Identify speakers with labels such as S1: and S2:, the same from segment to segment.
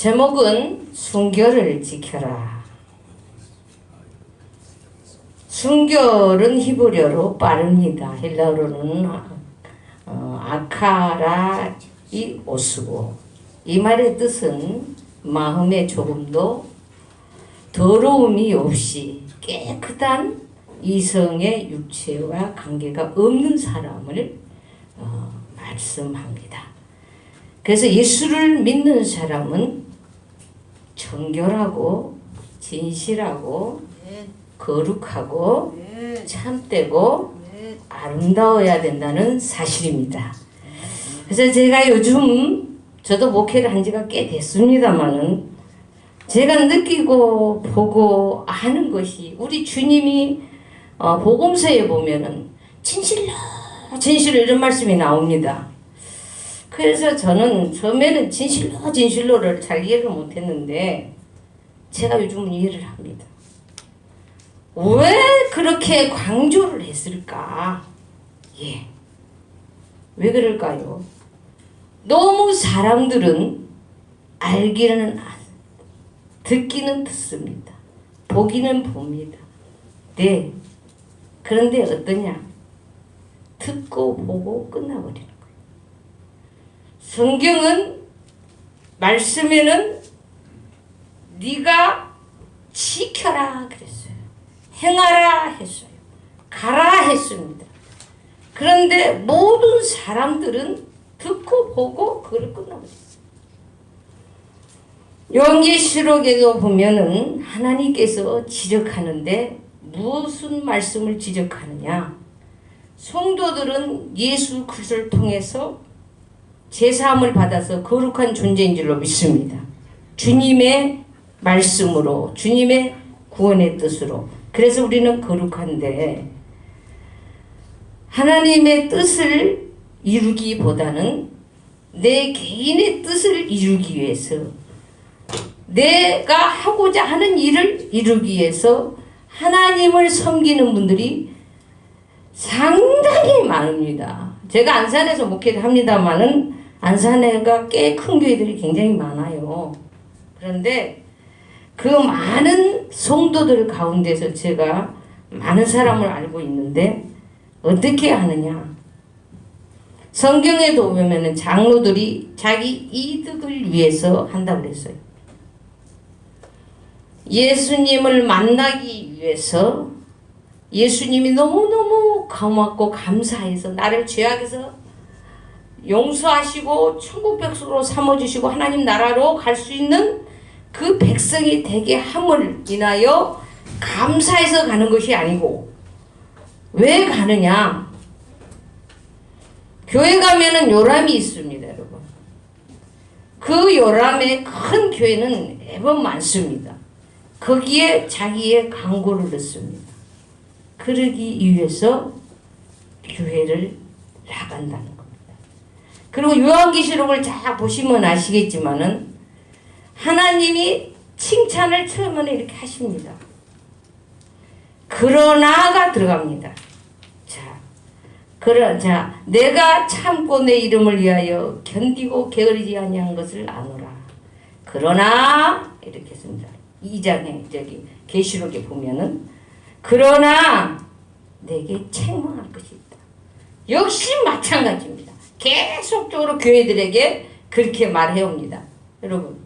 S1: 제목은 순결을 지켜라. 순결은 히브리어로 빠릅니다. 헬라어로는 아카라 이 오스고, 이 말의 뜻은 마음에 조금도 더러움이 없이 깨끗한 이성의 육체와 관계가 없는 사람을 말씀합니다. 그래서 예수를 믿는 사람은 정결하고 진실하고 거룩하고 참되고 아름다워야 된다는 사실입니다. 그래서 제가 요즘 저도 목회를 한 지가 꽤 됐습니다만은 제가 느끼고 보고 아는 것이, 우리 주님이 복음서에 보면은 진실로 이런 말씀이 나옵니다. 그래서 저는 처음에는 진실로를 잘 이해를 못했는데 제가 요즘은 이해를 합니다. 왜 그렇게 강조를 했을까? 왜 그럴까요? 너무 사람들은 알기는 듣기는 듣습니다. 보기는 봅니다. 네. 그런데 어떠냐? 듣고 보고 끝나버리는 거예요. 성경은 말씀에는 네가 지켜라 그랬어요. 행하라 했어요. 가라 했습니다. 그런데 모든 사람들은 듣고 보고 그걸 끝나버렸어요. 요한계시록에도 보면은 하나님께서 지적하는데 무슨 말씀을 지적하느냐? 성도들은 예수 그리스도를 통해서 제사함을 받아서 거룩한 존재인 줄로 믿습니다. 주님의 말씀으로, 주님의 구원의 뜻으로. 그래서 우리는 거룩한데, 하나님의 뜻을 이루기보다는 내 개인의 뜻을 이루기 위해서, 내가 하고자 하는 일을 이루기 위해서 하나님을 섬기는 분들이 상당히 많습니다. 제가 안산에서 목회를 합니다만은 안산에가 꽤 큰 교회들이 굉장히 많아요. 그런데 그 많은 성도들 가운데서 제가 많은 사람을 알고 있는데 어떻게 하느냐? 성경에도 보면은 장로들이 자기 이득을 위해서 한다고 그랬어요. 예수님을 만나기 위해서, 예수님이 너무너무 고맙고 감사해서 나를 죄악에서 용서하시고 천국 백성으로 삼아주시고 하나님 나라로 갈 수 있는 그 백성이 되게 함을 인하여 감사해서 가는 것이 아니고, 왜 가느냐? 교회 가면은 요람이 있습니다, 여러분. 그 요람에 큰 교회는 매번 많습니다. 거기에 자기의 광고를 넣습니다. 그러기 위해서 교회를 나간다는 겁니다. 그리고 요한계시록을 잘 보시면 아시겠지만은 하나님이 칭찬을 처음에는 이렇게 하십니다. 그러나가 들어갑니다. 자, 내가 참고 내 이름을 위하여 견디고 게으르지 아니한 것을 아노라. 그러나 이렇게 했습니다. 2장에 저기 계시록에 보면은 그러나 내게 책망할 것이 있다. 역시 마찬가지입니다. 계속적으로 교회들에게 그렇게 말해옵니다. 여러분,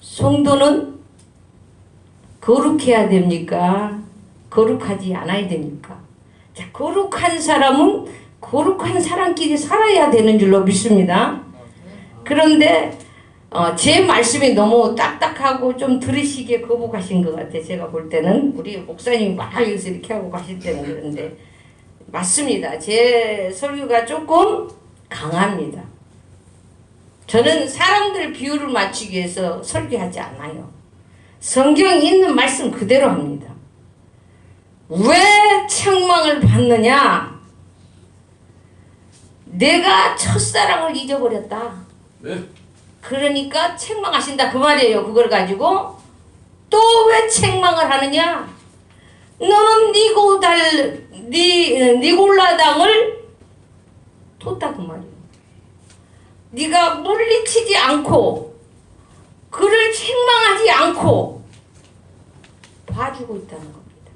S1: 성도는 거룩해야 됩니까? 거룩하지 않아야 됩니까? 자, 거룩한 사람은 거룩한 사람끼리 살아야 되는 줄로 믿습니다. 그런데 제 말씀이 너무 딱딱하고 좀 들으시기에 거북하신 것 같아요. 제가 볼 때는 우리 목사님이 막 여기서 이렇게 하고 가실 때는 그런데 맞습니다. 제 설교가 조금 강합니다. 저는 사람들 비율을 맞추기 위해서 설교하지 않아요. 성경에 있는 말씀 그대로 합니다. 왜 책망을 받느냐? 내가 첫사랑을 잊어버렸다. 네. 그러니까 책망하신다 그 말이에요. 그걸 가지고 또 왜 책망을 하느냐? 너는 니골라당을 뒀다 그 말이에요. 네가 물리치지 않고 책망하지 않고 봐주고 있다는 겁니다.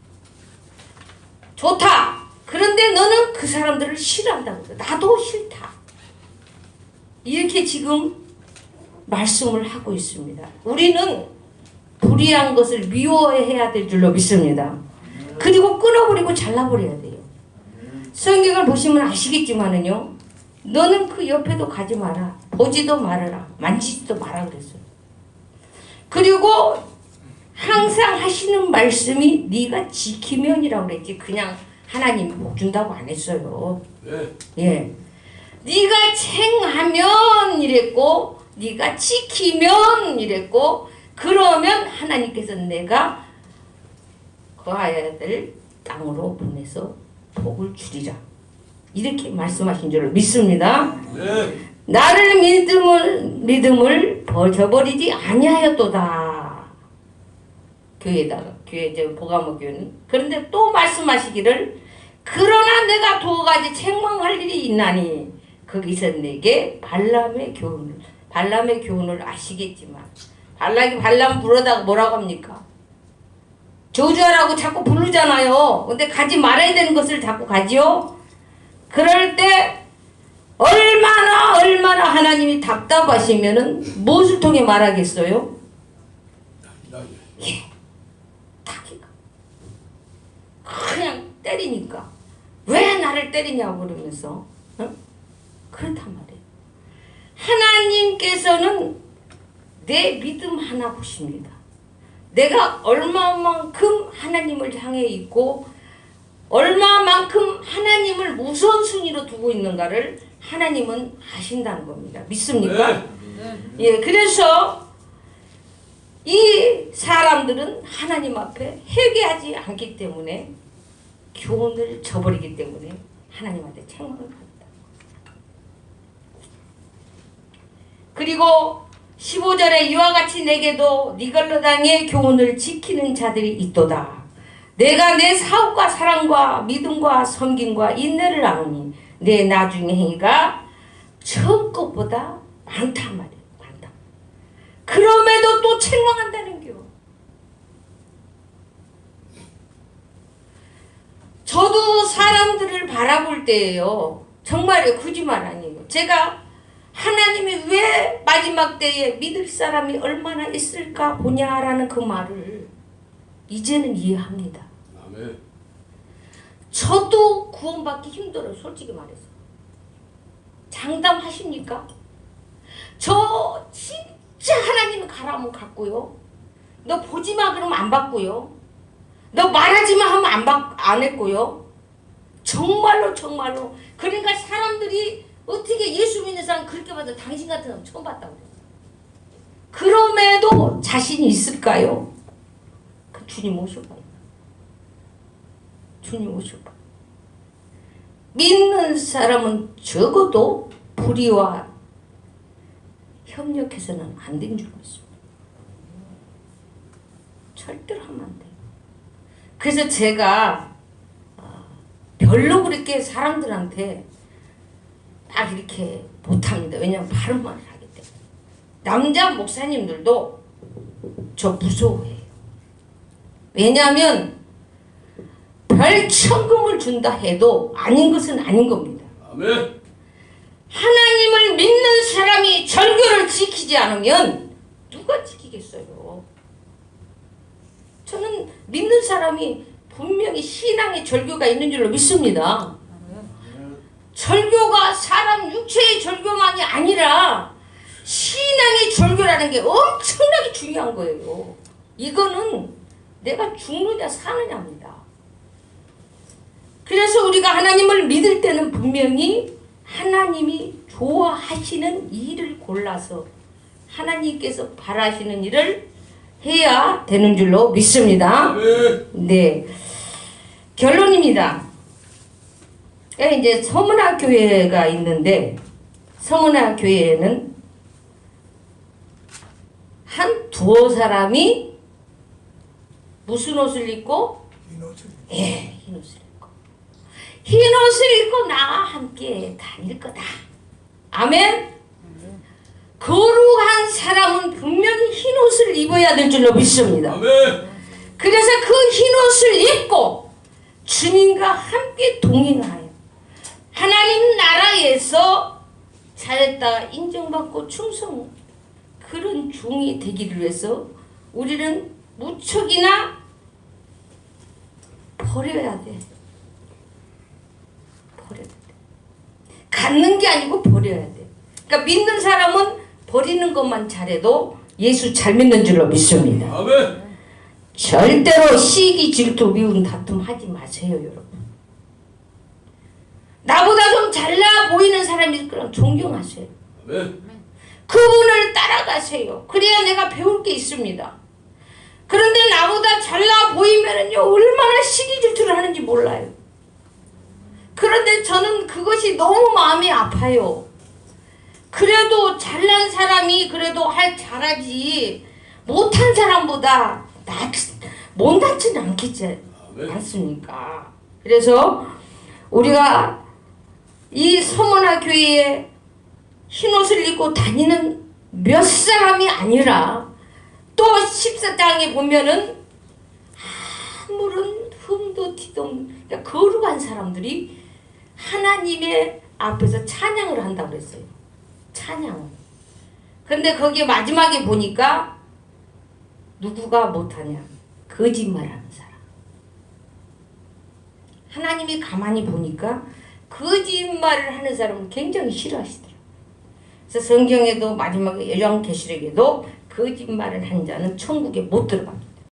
S1: 좋다. 그런데 너는 그 사람들을 싫어한다고 그래. 나도 싫다. 이렇게 지금 말씀을 하고 있습니다. 우리는 불의한 것을 미워해야 될 줄로 믿습니다. 그리고 끊어버리고 잘라버려야 돼요. 성경을 보시면 아시겠지만은요, 너는 그 옆에도 가지 마라. 보지도 말아라. 만지지도 마라 그랬어요. 그리고 항상 하시는 말씀이 네가 지키면이라고 그랬지, 그냥 하나님이 복 준다고 안 했어요.
S2: 네.
S1: 예, 네가 챙하면 이랬고, 네가 지키면 이랬고, 그러면 하나님께서 내가 거하여야 될 땅으로 보내서 복을 주리라. 이렇게 말씀하신 줄을 믿습니다.
S2: 네.
S1: 나를 믿음을 버려버리지 아니하였도다. 교회 보가모 교회는. 그런데 또 말씀하시기를, 그러나 내가 두 가지 책망할 일이 있나니 거기서 내게 발람의 교훈을 아시겠지만, 발람 부르다가 뭐라고 합니까? 저주하라고 자꾸 부르잖아요. 근데 가지 말아야 되는 것을 자꾸 가지요. 그럴 때 얼마나 하나님이 답답하시면은 무엇을 통해 말하겠어요? 예, 타기가 그냥 때리니까 왜 나를 때리냐고 그러면서, 그렇단 말이에요. 하나님께서는 내 믿음 하나 보십니다. 내가 얼마만큼 하나님을 향해 있고 얼마만큼 하나님을 우선순위로 두고 있는가를 하나님은 아신다는 겁니다. 믿습니까?
S2: 네.
S1: 예, 그래서 이 사람들은 하나님 앞에 회개하지 않기 때문에, 교훈을 저버리기 때문에 하나님한테 책망을 받는다. 그리고 15절에 이와 같이 내게도 니걸로 당의 교훈을 지키는 자들이 있도다. 내가 내 사업과 사랑과 믿음과 섬김과 인내를 나누니 내 나중의 행위가 처음 것보다 많단 말이에요. 많다. 그럼에도 또 책망한다는 겨. 저도 사람들을 바라볼 때예요. 정말요, 거짓말 아니에요. 제가 하나님이 왜 마지막 때에 믿을 사람이 얼마나 있을까 보냐라는 그 말을 이제는 이해합니다.
S2: 아멘.
S1: 저도 구원받기 힘들어요. 솔직히 말해서. 장담하십니까? 저 진짜 하나님이 가라면 갔고요. 너 보지마 그러면 안 받고요. 너 말하지마 하면 안 했고요. 정말로. 그러니까 사람들이 어떻게 예수 믿는 사람 그렇게 봐도 당신 같은 사람 처음 봤다고 그래요. 그럼에도 자신이 있을까요? 그 주님 오셔봐요. 주님 오셔봐. 믿는 사람은 적어도 불의와 협력해서는 안 되는 줄 믿습니다. 절대로 하면 안 돼요. 그래서 제가 별로 그렇게 사람들한테 딱 이렇게 못합니다. 왜냐하면 바른 말을 하기 때문에. 남자 목사님들도 저 무서워해요. 왜냐하면 별천금을 준다 해도 아닌 것은 아닌 겁니다.
S2: 아멘.
S1: 하나님을 믿는 사람이 절교를 지키지 않으면 누가 지키겠어요? 저는 믿는 사람이 분명히 신앙의 절교가 있는 줄로 믿습니다. 절교가 사람 육체의 절교만이 아니라 신앙의 절교라는 게 엄청나게 중요한 거예요. 이거는 내가 죽느냐 사느냐입니다. 그래서 우리가 하나님을 믿을 때는 분명히 하나님이 좋아하시는 일을 골라서 하나님께서 바라시는 일을 해야 되는 줄로 믿습니다. 네, 결론입니다. 이제 서문화 교회가 있는데, 서문화 교회에는 한 두어 사람이 무슨 옷을 입고? 흰 옷을 입고. 흰 옷을 입고 나와 함께 다닐 거다. 아멘? 거룩한 사람은 분명히 흰 옷을 입어야 버려야 될 줄로 믿습니다.
S2: 아멘.
S1: 그래서 그 흰옷을 입고 주님과 함께 동행하여 하나님 나라에서 잘했다 인정받고 충성 그런 종이 되기를 위해서 우리는 무척이나 버려야 돼. 버려야 돼. 갖는 게 아니고 버려야 돼. 그러니까 믿는 사람은 버리는 것만 잘해도 예수 잘 믿는 줄로 믿습니다.
S2: 아멘.
S1: 절대로 시기 질투 미운 다툼 하지 마세요, 여러분. 나보다 좀 잘나 보이는 사람이 그럼 존경하세요.
S2: 아멘.
S1: 그분을 따라가세요. 그래야 내가 배울 게 있습니다. 그런데 나보다 잘나 보이면은요 얼마나 시기 질투를 하는지 몰라요. 그런데 저는 그것이 너무 마음이 아파요. 그래도 잘난 사람이 그래도 잘하지 못한 사람보다 못하지는 않겠지 않습니까? 그래서 우리가 이 서문화 교회에 흰옷을 입고 다니는 몇 사람이 아니라 또 14장에 보면은 아무런 흠도 티도 없는 그러니까 거룩한 사람들이 하나님의 앞에서 찬양을 한다고 그랬어요. 찬양을. 그런데 거기에 마지막에 보니까 누구가 못하냐? 거짓말하는 사람. 하나님이 가만히 보니까 거짓말을 하는 사람을 굉장히 싫어하시더라고요. 그래서 성경에도 마지막에 요한계시록에도 거짓말을 한 자는 천국에 못 들어가게.